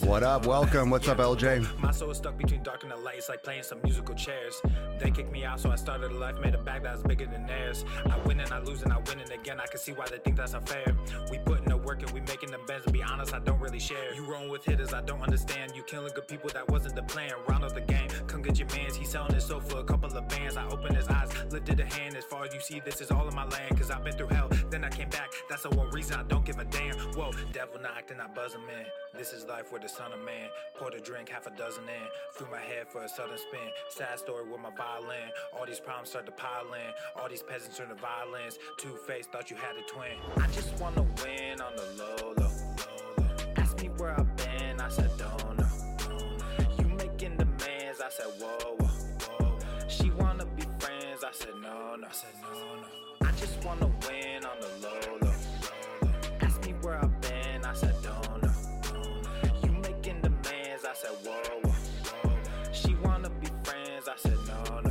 What up? Welcome. What's up, LJ? My soul is stuck between dark and the light. It's like playing some musical chairs. They kicked me out, so I started a life, made a bag that was bigger than theirs. I win and I lose and I win and again. I can see why they think that's unfair. We put in the work and we making them bends. To be honest, I don't really share. You rolling with hitters, I don't understand. You killing good people, that wasn't the plan. Round up the game, come get your mans. He's selling his soul for a couple of bands. I opened his eyes, lifted a hand. As far as you see, this is all in my land. Cause I've been through hell, then I came back. That's the one reason I don't give a damn. Whoa, devil knocked and I buzz him in. This is life with the son of man. Poured a drink, half a dozen in. Threw my head for a sudden spin. Sad story with my violin. All these problems start to pile in. All these peasants turn to violence. Two-faced, thought you had a twin. I just wanna win on the low. Ask me where I've been, I said don't know. You making demands, I said whoa. She wanna be friends, I said no. I just wanna win on the low. Ask me where I've been, I said don't know. You making demands, I said whoa. She wanna be friends, I said no.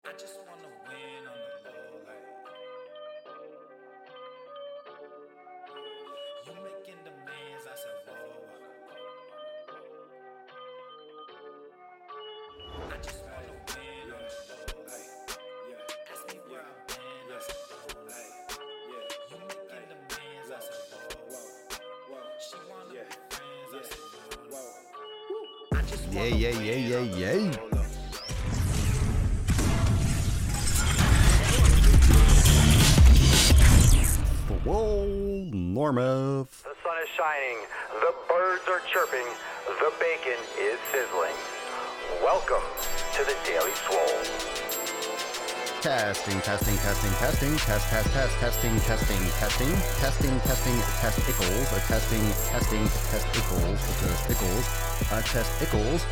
I just wanna win on the low, you making demands, I said whoa. I just wanna win on the low, ask me where I've been, I said don't. You making demands, I said whoa. She wanna be friends, I said no. I just wanna Yay. Whoa, Norma. The sun is shining, the birds are chirping, the bacon is sizzling. Welcome to the Daily Swole. Testing, test equals.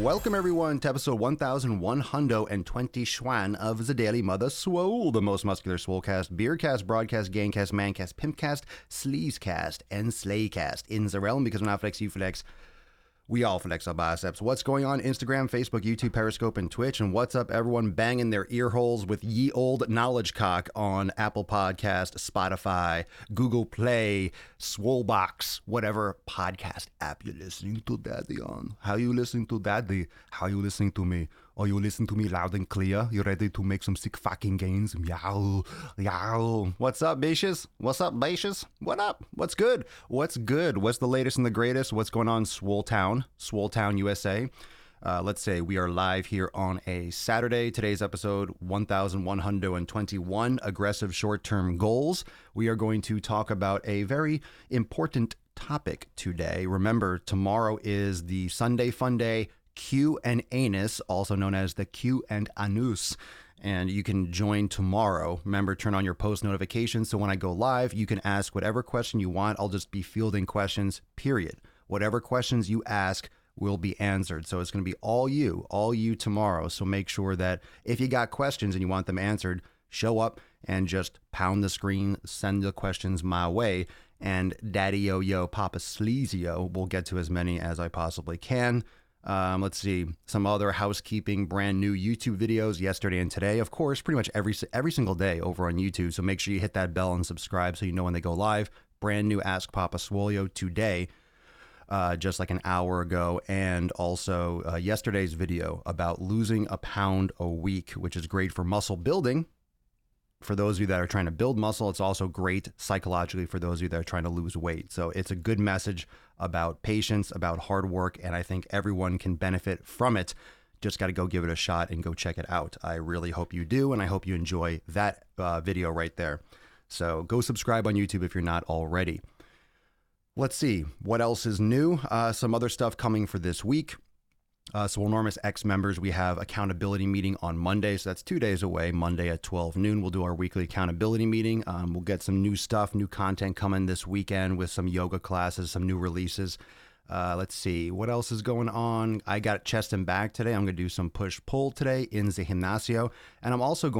Welcome everyone to episode 1120 Schwan of the Daily Mother Swole, the most muscular swolecast, beercast, broadcast, gangcast, mancast, pimpcast, sleazecast, and slaycast in the realm, because when I flex, you flex. We all flex our biceps. What's going on? Instagram, Facebook, YouTube, Periscope, and Twitch. And what's up, everyone banging their ear holes with ye old knowledge cock on Apple Podcast, Spotify, Google Play, Swolebox, whatever podcast app you're listening to Daddy on. How you listening to Daddy? How you listening to me? Are you listening to me loud and clear? You ready to make some sick fucking gains? Yow. What's up, bitches? What's up, bitches? What up? What's good? What's the latest and the greatest? What's going on, Swole Town, USA? Let's say we are live here on a Saturday. Today's episode 1121, Aggressive Short-Term Goals. We are going to talk about a very important topic today. Remember, tomorrow is the Sunday Fun Day Q and Anus, also known as the Q and Anus, and you can join tomorrow. Remember, turn on your post notifications so when I go live, you can ask whatever question you want. I'll just be fielding questions, period. Whatever questions you ask will be answered. So it's going to be all you tomorrow. So make sure that if you got questions and you want them answered, show up and just pound the screen, send the questions my way, and Daddy Yo Papa Sleazio will get to as many as I possibly can. Let's see, some other housekeeping, brand new YouTube videos yesterday and today. Of course, pretty much every single day over on YouTube. So make sure you hit that bell and subscribe so you know when they go live. Brand new Ask Papa Swolio today, just like an hour ago. And also yesterday's video about losing a pound a week, which is great for muscle building. For those of you that are trying to build muscle, it's also great psychologically for those of you that are trying to lose weight. So it's a good message about patience, about hard work, and I think everyone can benefit from it. Just got to go give it a shot and go check it out. I really hope you do, and I hope you enjoy that video right there. So go subscribe on YouTube if you're not already. Let's see, what else is new? Some other stuff coming for this week. So Enormous X members, we have accountability meeting on Monday. So that's 2 days away, Monday at 12 noon. We'll do our weekly accountability meeting. We'll get some new stuff, new content coming this weekend with some yoga classes, some new releases. Let's see what else is going on. I got chest and back today. I'm going to do some push pull today in the gimnasio, and I'm also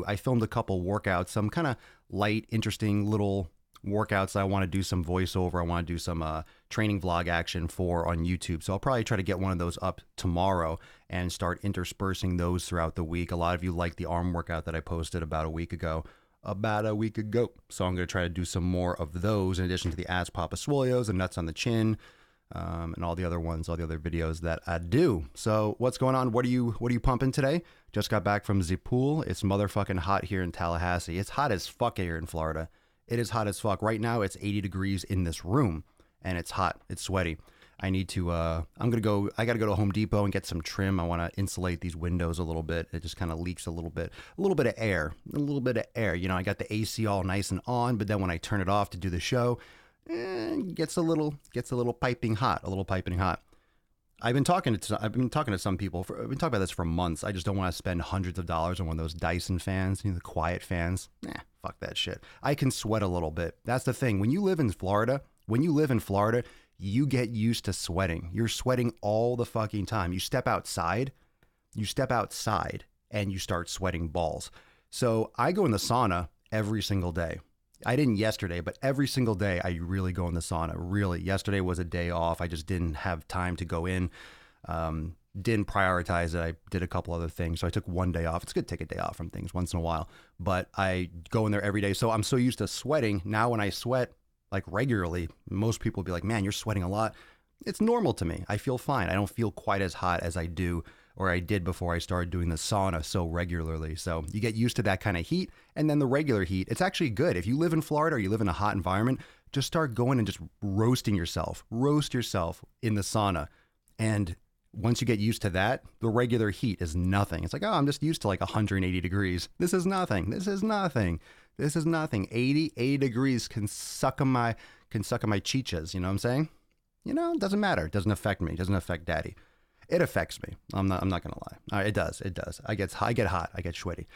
I filmed a couple workouts, some kind of light, interesting little workouts that I want to do some voiceover. I want to do some training vlog action for on YouTube. So I'll probably try to get one of those up tomorrow and start interspersing those throughout the week. A lot of you like the arm workout that I posted about a week ago. So I'm going to try to do some more of those in addition to the ass papa swolios and nuts on the chin. And all the other videos that I do. So what's going on? What are you pumping today? Just got back from the pool. It's motherfucking hot here in Tallahassee. It's hot as fuck here in Florida. It is hot as fuck. Right now it's 80 degrees in this room and it's hot. It's sweaty. I need to, I got to go to Home Depot and get some trim. I want to insulate these windows a little bit. It just kind of leaks a little bit of air. You know, I got the AC all nice and on, but then when I turn it off to do the show, gets a little piping hot. I've been talking to some people. I've been talking about this for months. I just don't want to spend hundreds of dollars on one of those Dyson fans, the quiet fans. Fuck that shit. I can sweat a little bit. That's the thing. When you live in Florida, you get used to sweating. You're sweating all the fucking time. You step outside, and you start sweating balls. So I go in the sauna every single day. I didn't yesterday, but every single day I really go in the sauna. Really, yesterday was a day off. I just didn't have time to go in. Didn't prioritize it. I did a couple other things. So I took one day off. It's good to take a day off from things once in a while, but I go in there every day. So I'm so used to sweating. Now when I sweat like regularly, most people will be like, man, you're sweating a lot. It's normal to me. I feel fine. I don't feel quite as hot as I did before I started doing the sauna so regularly. So you get used to that kind of heat, and then the regular heat. It's actually good. If you live in Florida or you live in a hot environment, just start going and just roast yourself in the sauna. And once you get used to that, the regular heat is nothing. It's like, oh, I'm just used to like 180 degrees. This is nothing. 80 degrees can suck on my chichas. You know what I'm saying? It doesn't matter. It doesn't affect me. It doesn't affect daddy. It affects me. I'm not going to lie. It does. I get hot. I get sweaty.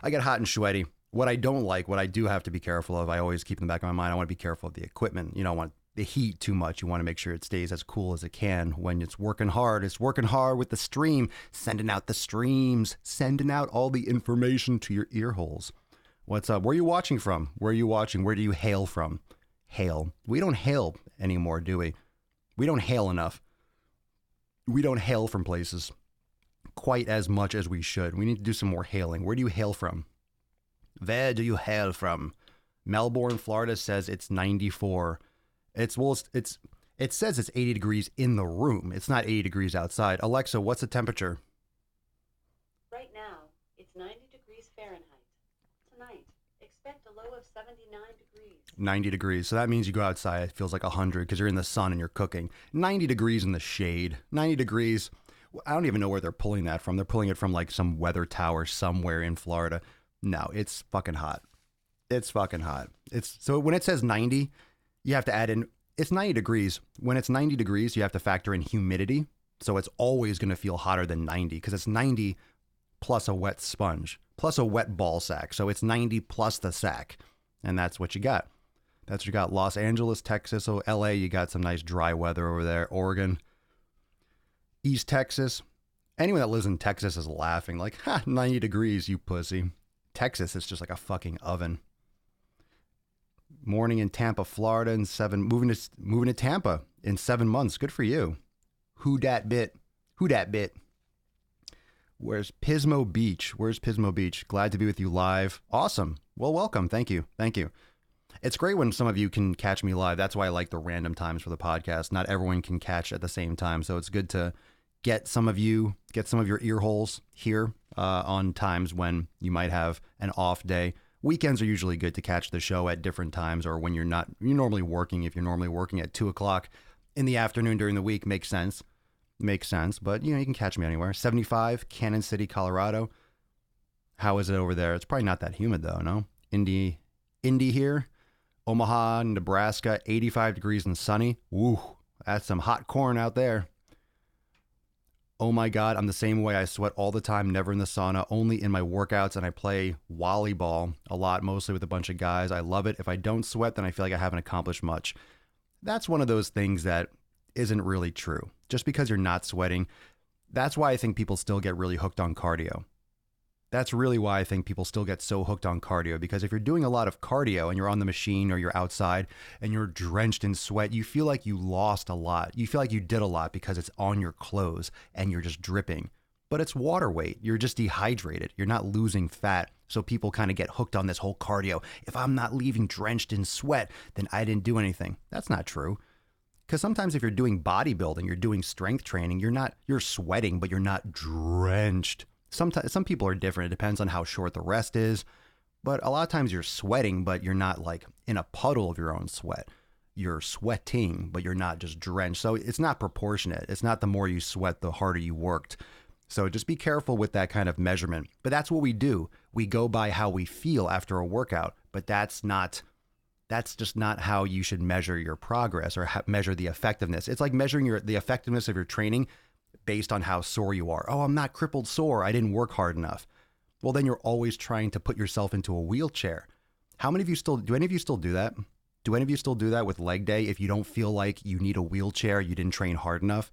I get hot and sweaty. What I don't like, what I do have to be careful of, I always keep in the back of my mind, I want to be careful of the equipment. You don't want the heat too much. You want to make sure it stays as cool as it can when it's working hard. It's working hard with the stream, sending out the streams, sending out all the information to your ear holes. What's up? Where are you watching from? Where are you watching? Where do you hail from? Hail. We don't hail anymore, do we? We don't hail enough. We don't hail from places quite as much as we should. We need to do some more hailing. Where do you hail from? Where do you hail from? Melbourne, Florida says it's 94. It says it's 80 degrees in the room. It's not 80 degrees outside. Alexa, what's the temperature? Right now, it's 90 degrees Fahrenheit. Tonight, expect a low of 79 degrees. 90 degrees. So that means you go outside, it feels like 100 because you're in the sun and you're cooking. 90 degrees in the shade. 90 degrees. I don't even know where they're pulling that from. They're pulling it from like some weather tower somewhere in Florida. No, it's fucking hot. It's fucking hot. So when it says 90, you have to add in, it's 90 degrees. When it's 90 degrees, you have to factor in humidity. So it's always going to feel hotter than 90 because it's 90 plus a wet sponge, plus a wet ball sack. So it's 90 plus the sack. And that's what you got. That's what you got. Los Angeles, Texas. So LA, you got some nice dry weather over there. Oregon, East Texas. Anyone that lives in Texas is laughing like, 90 degrees, you pussy. Texas is just like a fucking oven. Morning in Tampa, Florida moving to Tampa in 7 months. Good for you. Who dat bit? Where's Pismo Beach? Glad to be with you live. Awesome. Well, welcome. Thank you. It's great when some of you can catch me live. That's why I like the random times for the podcast. Not everyone can catch at the same time. So it's good to get some of your ear holes here on times when you might have an off day. Weekends are usually good to catch the show at different times, or when you're normally working. If you're normally working at 2:00 in the afternoon during the week, makes sense. But you can catch me anywhere. 75, Cannon City, Colorado. How is it over there? It's probably not that humid though, no? Indy here. Omaha, Nebraska, 85 degrees and sunny. Woo, that's some hot corn out there. Oh my God, I'm the same way. I sweat all the time, never in the sauna, only in my workouts, and I play volleyball a lot, mostly with a bunch of guys. I love it. If I don't sweat, then I feel like I haven't accomplished much. That's one of those things that isn't really true. Just because you're not sweating, that's why I think people still get really hooked on cardio. That's really why I think people still get so hooked on cardio, because if you're doing a lot of cardio and you're on the machine or you're outside and you're drenched in sweat, you feel like you lost a lot. You feel like you did a lot because it's on your clothes and you're just dripping. But it's water weight. You're just dehydrated. You're not losing fat. So people kind of get hooked on this whole cardio. If I'm not leaving drenched in sweat, then I didn't do anything. That's not true. Because sometimes if you're doing bodybuilding, you're doing strength training, you're sweating, but you're not drenched. Sometimes some people are different. It depends on how short the rest is. But a lot of times you're sweating, but you're not like in a puddle of your own sweat. You're sweating, but you're not just drenched. So it's not proportionate. It's not the more you sweat, the harder you worked. So just be careful with that kind of measurement. But that's what we do. We go by how we feel after a workout, but that's just not how you should measure your progress or measure the effectiveness. It's like measuring the effectiveness of your training based on how sore you are. Oh, I'm not crippled sore. I didn't work hard enough. Well, then you're always trying to put yourself into a wheelchair. Do any of you still do that? Do any of you still do that with leg day? If you don't feel like you need a wheelchair, you didn't train hard enough.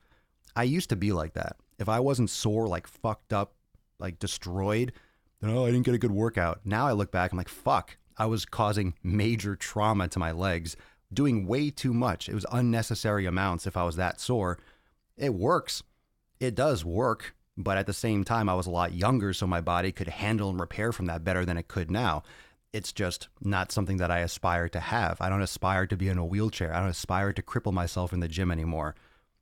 I used to be like that. If I wasn't sore, like fucked up, like destroyed, then, oh, I didn't get a good workout. Now I look back, I'm like, fuck, I was causing major trauma to my legs, doing way too much. It was unnecessary amounts if I was that sore. It works. It does work. But at the same time, I was a lot younger, so my body could handle and repair from that better than it could now. It's just not something that I aspire to have. I don't aspire to be in a wheelchair. I don't aspire to cripple myself in the gym anymore.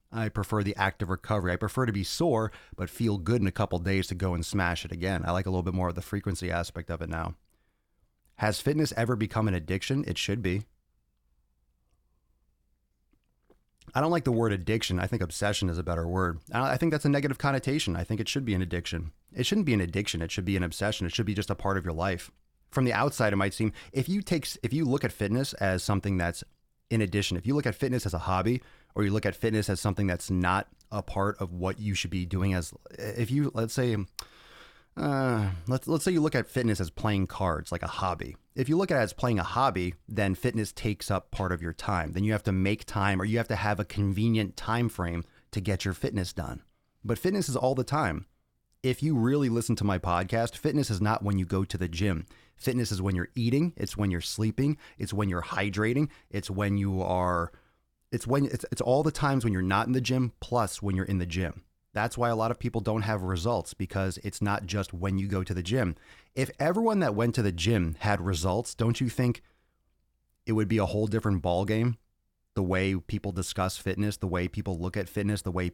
I prefer the active recovery. I prefer to be sore, but feel good in a couple days to go and smash it again. I like a little bit more of the frequency aspect of it now. Has fitness ever become an addiction? It should be. I don't like the word addiction. I think obsession is a better word. I think that's a negative connotation. I think it should be an addiction. It shouldn't be an addiction. It should be an obsession. It should be just a part of your life. From the outside, it might seem, if you look at fitness as something that's in addition, if you look at fitness as a hobby, or you look at fitness as something that's not a part of what you should be doing, as if you, let's say you look at fitness as playing cards, like a hobby. If you look at it as playing a hobby, then fitness takes up part of your time. Then you have to make time, or you have to have a convenient time frame to get your fitness done. But fitness is all the time. If you really listen to my podcast, fitness is not when you go to the gym. Fitness is when you're eating. It's when you're sleeping. It's when you're hydrating. It's when you are, it's all the times when you're not in the gym, plus when you're in the gym. That's why a lot of people don't have results, because it's not just when you go to the gym. If everyone that went to the gym had results, don't you think it would be a whole different ballgame? The way people discuss fitness, the way people look at fitness, the way